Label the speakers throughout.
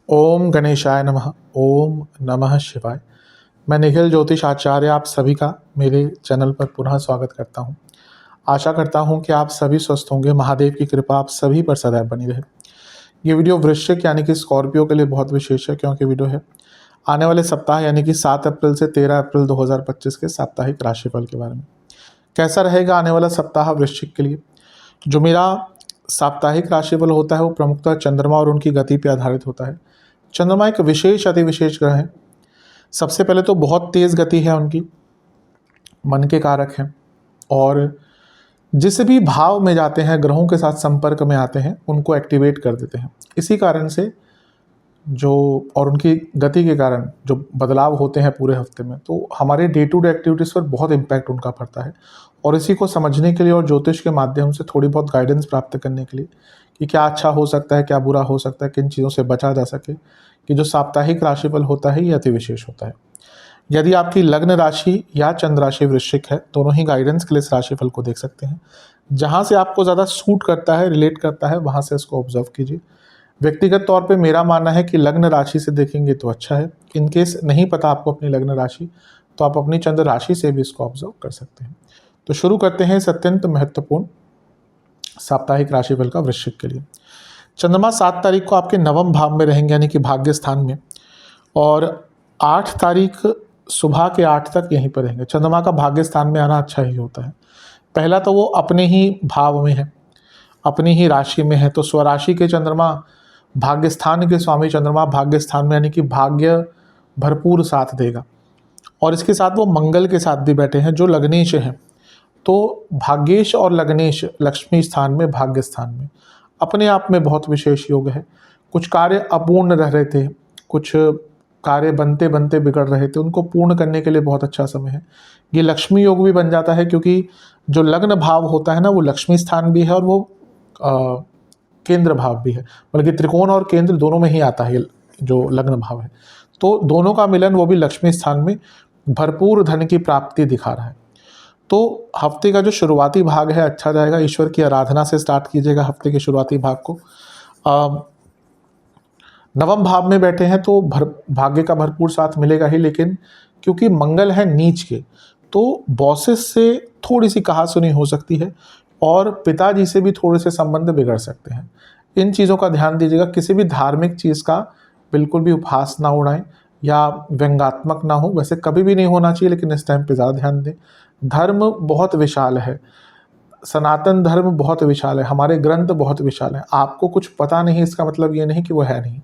Speaker 1: ओम गणेशाय नमः। ओम नमः शिवाय। मैं निखिल ज्योतिष आचार्य आप सभी का मेरे चैनल पर पुनः स्वागत करता हूं। आशा करता हूं कि आप सभी स्वस्थ होंगे। महादेव की कृपा आप सभी पर सदैव बनी रहे। ये वीडियो वृश्चिक यानी कि स्कॉर्पियो के लिए बहुत विशेष है, क्योंकि वीडियो है आने वाले सप्ताह यानी कि 7 अप्रैल से 13 अप्रैल 2025 के साप्ताहिक राशिफल के बारे में। कैसा रहेगा आने वाला सप्ताह वृश्चिक के लिए। जो मेरा साप्ताहिक राशिफल होता है वो प्रमुखतः चंद्रमा और उनकी गति पर आधारित होता है। चंद्रमा एक विशेष अति विशेष ग्रह है। सबसे पहले तो बहुत तेज गति है उनकी, मन के कारक हैं, और जिस भी भाव में जाते हैं ग्रहों के साथ संपर्क में आते हैं उनको एक्टिवेट कर देते हैं। इसी कारण से जो और उनकी गति के कारण जो बदलाव होते हैं पूरे हफ्ते में, तो हमारे डे टू डे एक्टिविटीज़ पर बहुत इम्पैक्ट उनका पड़ता है। और इसी को समझने के लिए और ज्योतिष के माध्यम से थोड़ी बहुत गाइडेंस प्राप्त करने के लिए कि क्या अच्छा हो सकता है, क्या बुरा हो सकता है, किन चीज़ों से बचा जा सके, कि जो साप्ताहिक राशिफल होता है ये अति विशेष होता है। यदि आपकी लग्न राशि या चंद्र राशि वृश्चिक है, दोनों ही गाइडेंस के लिए इस राशिफल को देख सकते हैं। जहाँ से आपको ज़्यादा सूट करता है, रिलेट करता है, वहाँ से इसको ऑब्जर्व कीजिए। व्यक्तिगत तौर पे मेरा मानना है कि लग्न राशि से देखेंगे तो अच्छा है। इनकेस नहीं पता आपको अपनी लग्न राशि, तो आप अपनी चंद्र राशि से भी इसको ऑब्जर्व कर सकते हैं। तो शुरू करते हैं इस अत्यंत महत्वपूर्ण साप्ताहिक राशिफल का वृश्चिक के लिए। चंद्रमा 7 तारीख को आपके नवम भाव में रहेंगे यानी कि भाग्य स्थान में, और 8 तारीख सुबह के 8 तक यहीं पर रहेंगे। चंद्रमा का भाग्य स्थान में आना अच्छा ही होता है। पहला तो वो अपने ही भाव में है, अपनी ही राशि में है, तो स्वराशि के चंद्रमा, भाग्य स्थान के स्वामी चंद्रमा भाग्य स्थान में, यानी कि भाग्य भरपूर साथ देगा। और इसके साथ वो मंगल के साथ भी बैठे हैं जो लग्नेश हैं। तो भाग्येश और लग्नेश लक्ष्मी स्थान में, भाग्य स्थान में, अपने आप में बहुत विशेष योग है। कुछ कार्य अपूर्ण रह रहे थे, कुछ कार्य बनते बनते बिगड़ रहे थे, उनको पूर्ण करने के लिए बहुत अच्छा समय है। ये लक्ष्मी योग भी बन जाता है, क्योंकि जो लग्न भाव होता है ना, वो लक्ष्मी स्थान भी है और वो केंद्र भाव भी है, बल्कि त्रिकोण और केंद्र दोनों में ही आता है जो लग्न भाव है। तो दोनों का मिलन, वो भी लक्ष्मी स्थान में, भरपूर धन की प्राप्ति दिखा रहा है। तो हफ्ते का जो शुरुआती भाग है अच्छा जाएगा। ईश्वर की आराधना से स्टार्ट कीजिएगा हफ्ते के शुरुआती भाग को। नवम भाव में बैठे हैं तो भाग्य का भरपूर साथ मिलेगा ही, लेकिन क्योंकि मंगल है नीच के, तो बॉसेस से थोड़ी सी कहासुनी हो सकती है और पिताजी से भी थोड़े से संबंध बिगड़ सकते हैं। इन चीज़ों का ध्यान दीजिएगा। किसी भी धार्मिक चीज़ का बिल्कुल भी उपहास ना उड़ाएं या व्यंग्यात्मक ना हो। वैसे कभी भी नहीं होना चाहिए, लेकिन इस टाइम पे ज़्यादा ध्यान दें। धर्म बहुत विशाल है, सनातन धर्म बहुत विशाल है, हमारे ग्रंथ बहुत विशाल है। आपको कुछ पता नहीं इसका मतलब ये नहीं कि वो है नहीं।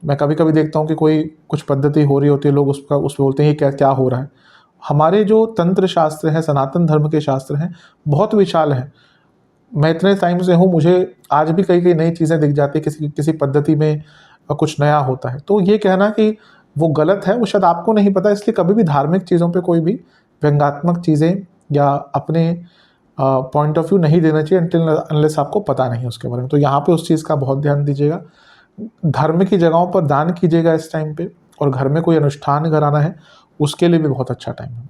Speaker 1: मैं कभी कभी देखता हूँ कि कोई कुछ पद्धति हो रही होती है, लोग उस पर बोलते हैं क्या क्या हो रहा है। हमारे जो तंत्र शास्त्र हैं, सनातन धर्म के शास्त्र हैं, बहुत विशाल हैं। मैं इतने टाइम से हूँ, मुझे आज भी कई कई नई चीज़ें दिख जाती है, किसी किसी पद्धति में कुछ नया होता है। तो ये कहना कि वो गलत है, वो शायद आपको नहीं पता। इसलिए कभी भी धार्मिक चीज़ों पे कोई भी व्यंग्यात्मक चीज़ें या अपने पॉइंट ऑफ व्यू नहीं देना चाहिए अनटिल अनलेस आपको पता नहीं उसके बारे में। तो यहाँ पे उस चीज़ का बहुत ध्यान दीजिएगा। धर्म की जगहों पर दान कीजिएगा इस टाइम पे, और घर में कोई अनुष्ठान कराना है उसके लिए भी बहुत अच्छा टाइम है।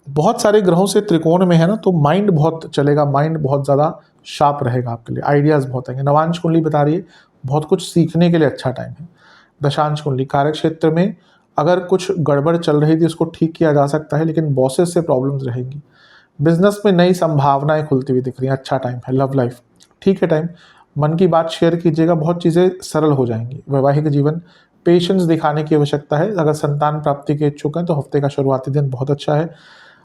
Speaker 1: बहुत सारे ग्रहों से त्रिकोण में है ना, तो माइंड बहुत चलेगा, माइंड बहुत ज़्यादा शार्प रहेगा आपके लिए, आइडियाज़ बहुत आएंगे। नवांश कुंडली बता रही है बहुत कुछ सीखने के लिए अच्छा टाइम है। दशांश कुंडली, कार्य क्षेत्र में अगर कुछ गड़बड़ चल रही थी उसको ठीक किया जा सकता है, लेकिन बॉसेस से प्रॉब्लम्स रहेंगी। बिजनेस में नई संभावनाएं खुलती हुई दिख रही हैं, अच्छा टाइम है। लव लाइफ ठीक है टाइम। मन की बात शेयर कीजिएगा, बहुत चीज़ें सरल हो जाएंगी। वैवाहिक जीवन, पेशेंस दिखाने की आवश्यकता है। अगर संतान प्राप्ति के इच्छुक हैं तो हफ्ते का शुरुआती दिन बहुत अच्छा है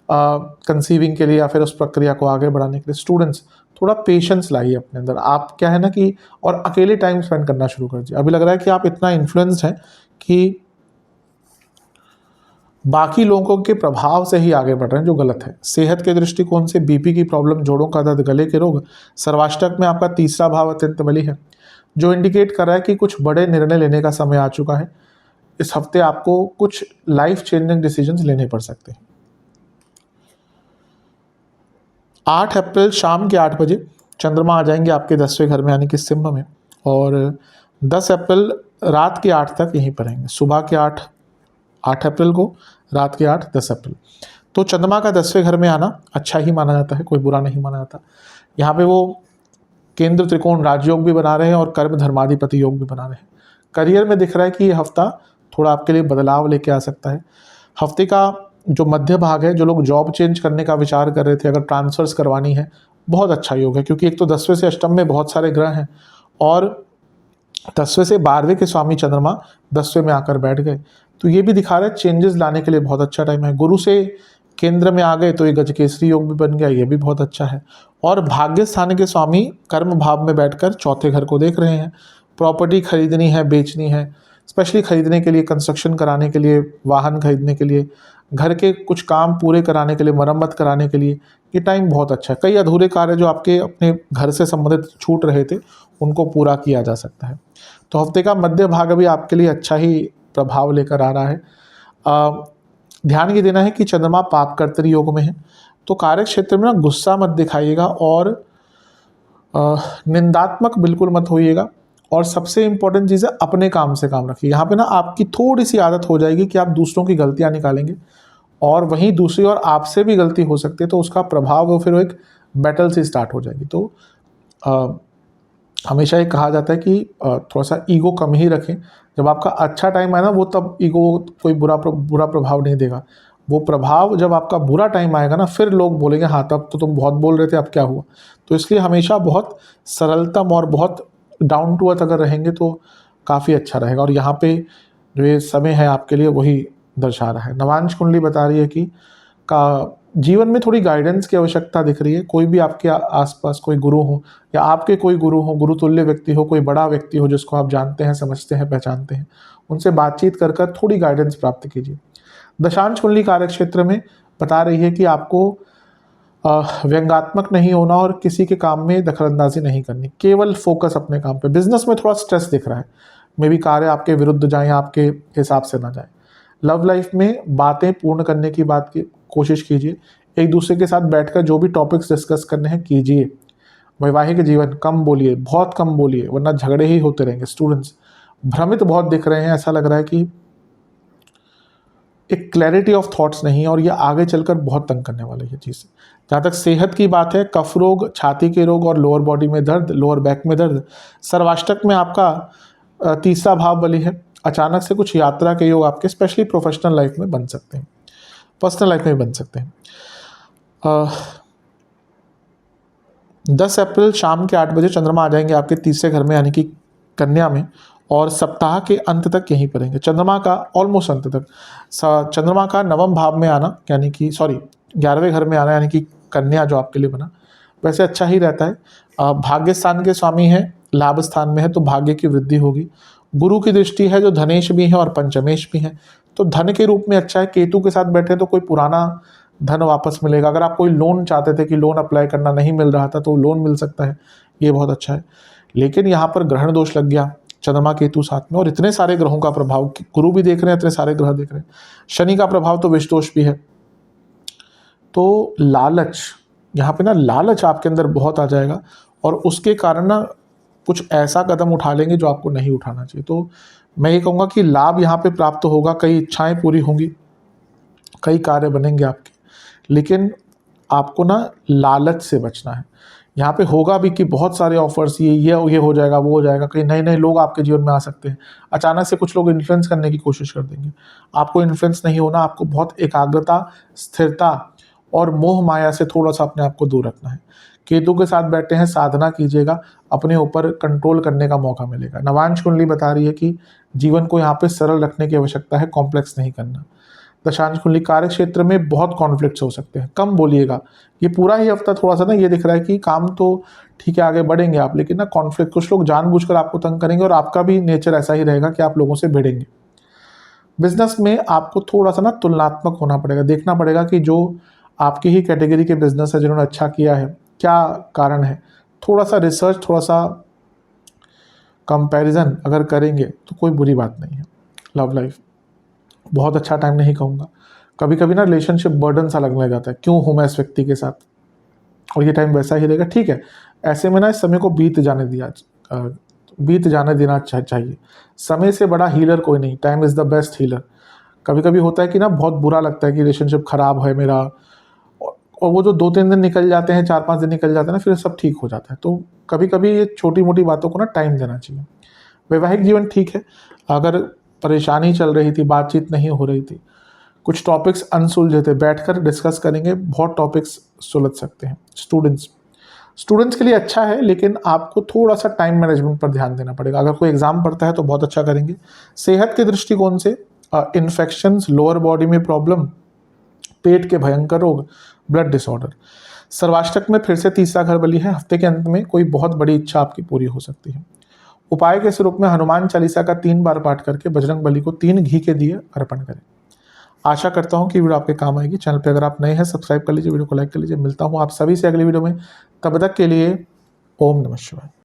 Speaker 1: कंसीविंग के लिए या फिर उस प्रक्रिया को आगे बढ़ाने के लिए। स्टूडेंट्स, थोड़ा पेशेंस लाइए अपने अंदर। आप क्या है ना कि और अकेले टाइम स्पेंड करना शुरू कर दीजिए। अभी लग रहा है कि आप इतना इन्फ्लुएंस्ड हैं कि बाकी लोगों के प्रभाव से ही आगे बढ़ रहे हैं, जो गलत है। सेहत के दृष्टिकोण से बीपी की प्रॉब्लम, जोड़ों का दर्द, गले के रोग। सर्वाष्टक में आपका तीसरा भाव अत्यंत बली है, जो इंडिकेट कर रहा है कि कुछ बड़े निर्णय लेने का समय आ चुका है। इस हफ्ते आपको कुछ लाइफ चेंजिंग डिसीजंस लेने पड़ सकते हैं। 8 अप्रैल शाम के 8 बजे चंद्रमा आ जाएंगे आपके 10वें घर में यानी कि सिंह में, और 10 अप्रैल रात के 8 तक यहीं पर रहेंगे। सुबह के 8 अप्रैल को, रात के 8, 10 अप्रैल। तो चंद्रमा का 10वें घर में आना अच्छा ही माना जाता है, कोई बुरा नहीं माना जाता। यहाँ पे वो केंद्र त्रिकोण राजयोग भी बना रहे हैं और कर्म धर्माधिपति योग भी बना रहे हैं। करियर में दिख रहा है कि ये हफ्ता थोड़ा आपके लिए बदलाव लेके आ सकता है। हफ्ते का जो मध्य भाग है, जो लोग जॉब चेंज करने का विचार कर रहे थे, अगर ट्रांसफर्स करवानी है, बहुत अच्छा योग है, क्योंकि एक तो 10वें से अष्टम में बहुत सारे ग्रह हैं और 10वें से 12वें के स्वामी चंद्रमा 10वें में आकर बैठ गए, तो ये भी दिखा रहा है चेंजेस लाने के लिए बहुत अच्छा टाइम है। गुरु से केंद्र में आ गए तो ये गजकेसरी योग भी बन गया, ये भी बहुत अच्छा है। और भाग्य स्थान के स्वामी कर्म भाव में बैठकर चौथे घर को देख रहे हैं। प्रॉपर्टी खरीदनी है, बेचनी है, स्पेशली खरीदने के लिए, कंस्ट्रक्शन कराने के लिए, वाहन खरीदने के लिए, घर के कुछ काम पूरे कराने के लिए, मरम्मत कराने के लिए ये टाइम बहुत अच्छा है। कई अधूरे कार्य जो आपके अपने घर से संबंधित छूट रहे थे उनको पूरा किया जा सकता है। तो हफ्ते का मध्य भाग भी आपके लिए अच्छा ही प्रभाव लेकर आ रहा है। ध्यान ये देना है कि चंद्रमा पाप कर्तरी योग में है, तो कार्य क्षेत्र में ना गुस्सा मत दिखाइएगा और निंदात्मक बिल्कुल मत होइएगा। और सबसे इम्पोर्टेंट चीज़ है, अपने काम से काम रखिए। यहाँ पे ना आपकी थोड़ी सी आदत हो जाएगी कि आप दूसरों की गलतियाँ निकालेंगे और वहीं दूसरी ओर आपसे भी गलती हो सकती है, तो उसका प्रभाव वो फिर एक बैटल से स्टार्ट हो जाएगी। तो हमेशा ये कहा जाता है कि थोड़ा सा ईगो कम ही रखें। जब आपका अच्छा टाइम आए ना, वो तब ईगो कोई बुरा प्रभाव नहीं देगा। वो प्रभाव जब आपका बुरा टाइम आएगा ना, फिर लोग बोलेंगे हाँ तब तो तुम बहुत बोल रहे थे, अब क्या हुआ। तो इसलिए हमेशा बहुत सरलतम और बहुत डाउन टू अर्थ अगर रहेंगे तो काफ़ी अच्छा रहेगा। और यहाँ पे जो ये समय है आपके लिए वही दर्शा रहा है। नवांश कुंडली बता रही है कि का जीवन में थोड़ी गाइडेंस की आवश्यकता दिख रही है। कोई भी आपके आसपास कोई गुरु हो या आपके कोई गुरु हो, गुरुतुल्य व्यक्ति हो, कोई बड़ा व्यक्ति हो जिसको आप जानते हैं, समझते हैं, पहचानते हैं, उनसे बातचीत कर कर थोड़ी गाइडेंस प्राप्त कीजिए। दशांश कुंडली कार्य क्षेत्र में बता रही है कि आपको व्यंग्यात्मक नहीं होना और किसी के काम में दखलंदाजी नहीं करनी, केवल फोकस अपने काम पे। बिजनेस में थोड़ा स्ट्रेस दिख रहा है, मे भी कार्य आपके विरुद्ध जाए, आपके हिसाब से ना जाए। लव लाइफ में बातें पूर्ण करने की बात की कोशिश कीजिए। एक दूसरे के साथ बैठकर जो भी टॉपिक्स डिस्कस करने हैं कीजिए। वैवाहिक जीवन कम बोलिए, बहुत कम बोलिए, वरना झगड़े ही होते रहेंगे। स्टूडेंट्स भ्रमित बहुत दिख रहे हैं, ऐसा लग रहा है कि एक क्लैरिटी ऑफ थॉट्स नहीं है और ये आगे चलकर बहुत तंग करने वाली है चीज़। जहाँ तक सेहत की बात है, कफ रोग, छाती के रोग और लोअर बॉडी में दर्द, लोअर बैक में दर्द, सर्वाष्टक में आपका तीसरा भाव बली है। अचानक से कुछ यात्रा के योग आपके स्पेशली प्रोफेशनल लाइफ में बन सकते हैं, पर्सनल लाइफ में भी बन सकते हैं। 10 अप्रैल शाम के 8 बजे चंद्रमा आ जाएंगे आपके तीसरे घर में, यानी कि कन्या में, और सप्ताह के अंत तक यहीं पर रहेंगे। चंद्रमा का ऑलमोस्ट अंत तक चंद्रमा का नवम भाव में आना, यानी कि 11वें घर में आना, यानी कि कन्या जो आपके लिए बना, वैसे अच्छा ही रहता है। भाग्य स्थान के स्वामी है, लाभ स्थान में है, तो भाग्य की वृद्धि होगी। गुरु की दृष्टि है जो धनेश भी है और पंचमेश भी है, तो धन के रूप में अच्छा है। केतु के साथ बैठे तो कोई पुराना धन वापस मिलेगा। अगर आप कोई लोन चाहते थे कि लोन अप्लाई करना नहीं मिल रहा था तो लोन मिल सकता है, ये बहुत अच्छा है। लेकिन यहाँ पर ग्रहण दोष लग गया, चंद्रमा केतु साथ में, और इतने सारे ग्रहों का प्रभाव, गुरु भी देख रहे हैं, इतने सारे ग्रह देख रहे हैं, शनि का प्रभाव तो विष दोष भी है। तो लालच, यहाँ पे ना लालच आपके अंदर बहुत आ जाएगा और उसके कारण ना कुछ ऐसा कदम उठा लेंगे जो आपको नहीं उठाना चाहिए। तो मैं ये कहूँगा कि लाभ यहाँ पे प्राप्त होगा, कई इच्छाएं पूरी होंगी, कई कार्य बनेंगे आपके, लेकिन आपको ना लालच से बचना है। यहाँ पे होगा भी कि बहुत सारे ऑफर्स, ये हो जाएगा, वो हो जाएगा, कहीं नए नए लोग आपके जीवन में आ सकते हैं, अचानक से कुछ लोग इन्फ्लुएंस करने की कोशिश कर देंगे। आपको इन्फ्लुएंस नहीं होना, आपको बहुत एकाग्रता, स्थिरता और मोह माया से थोड़ा सा अपने आप को दूर रखना है। केतु के साथ बैठे हैं, साधना कीजिएगा, अपने ऊपर कंट्रोल करने का मौका मिलेगा। नवांश कुंडली बता रही है कि जीवन को यहाँ पे सरल रखने की आवश्यकता है, कॉम्प्लेक्स नहीं करना। दशांश कुंडली कार्य क्षेत्र में बहुत कॉन्फ्लिक्ट्स हो सकते हैं, कम बोलिएगा। ये पूरा ही हफ्ता थोड़ा सा ना ये दिख रहा है कि काम तो ठीक है, आगे बढ़ेंगे आप, लेकिन ना कॉन्फ्लिक्ट, कुछ लोग जानबूझकर आपको तंग करेंगे और आपका भी नेचर ऐसा ही रहेगा कि आप लोगों से भिड़ेंगे। बिजनेस में आपको थोड़ा सा ना तुलनात्मक होना पड़ेगा, देखना पड़ेगा कि जो आपकी ही कैटेगरी के बिजनेस है जिन्होंने अच्छा किया है, क्या कारण है। थोड़ा सा रिसर्च, थोड़ा सा कंपैरिजन अगर करेंगे तो कोई बुरी बात नहीं है। लव लाइफ बहुत अच्छा टाइम नहीं कहूँगा, कभी कभी ना रिलेशनशिप बर्डन सा लगने लग जाता है, क्यों हूँ मैं इस व्यक्ति के साथ, और ये टाइम वैसा ही रहेगा। ठीक है, ऐसे में ना इस समय को बीत जाने देना चाहिए। समय से बड़ा हीलर कोई नहीं, time is the best healer. कभी कभी होता है कि ना बहुत बुरा लगता है कि रिलेशनशिप खराब है मेरा, और वो जो 2-3 दिन निकल जाते हैं, 4-5 दिन निकल जाते हैं ना, फिर सब ठीक हो जाता है। तो कभी-कभी ये छोटी-मोटी बातों को ना टाइम देना चाहिए। वैवाहिक जीवन ठीक है, अगर परेशानी चल रही थी, बातचीत नहीं हो रही थी, कुछ टॉपिक्स अनसुलझे थे, बैठकर डिस्कस करेंगे, बहुत टॉपिक्स सुलझ सकते हैं। स्टूडेंट्स के लिए अच्छा है, लेकिन आपको थोड़ा-सा टाइम मैनेजमेंट पर ध्यान देना पड़ेगा। अगर कोई एग्ज़ाम पढ़ता है तो बहुत अच्छा करेंगे। सेहत के दृष्टिकोण से इन्फेक्शंस, लोअर बॉडी में प्रॉब्लम, पेट के भयंकर रोग, ब्लड डिसऑर्डर। सर्वाष्टक में फिर से तीसरा घर बली है, हफ्ते के अंत में कोई बहुत बड़ी इच्छा आपकी पूरी हो सकती है। उपाय के स्वरूप में हनुमान चालीसा का 3 बार पाठ करके बजरंग बली को 3 घी के दिए अर्पण करें। आशा करता हूँ कि वीडियो आपके काम आएगी। चैनल पे अगर आप नए हैं, सब्सक्राइब कर लीजिए, वीडियो को लाइक कर लीजिए। मिलता हूँ आप सभी से अगली वीडियो में, तब तक के लिए ओम नमः शिवाय।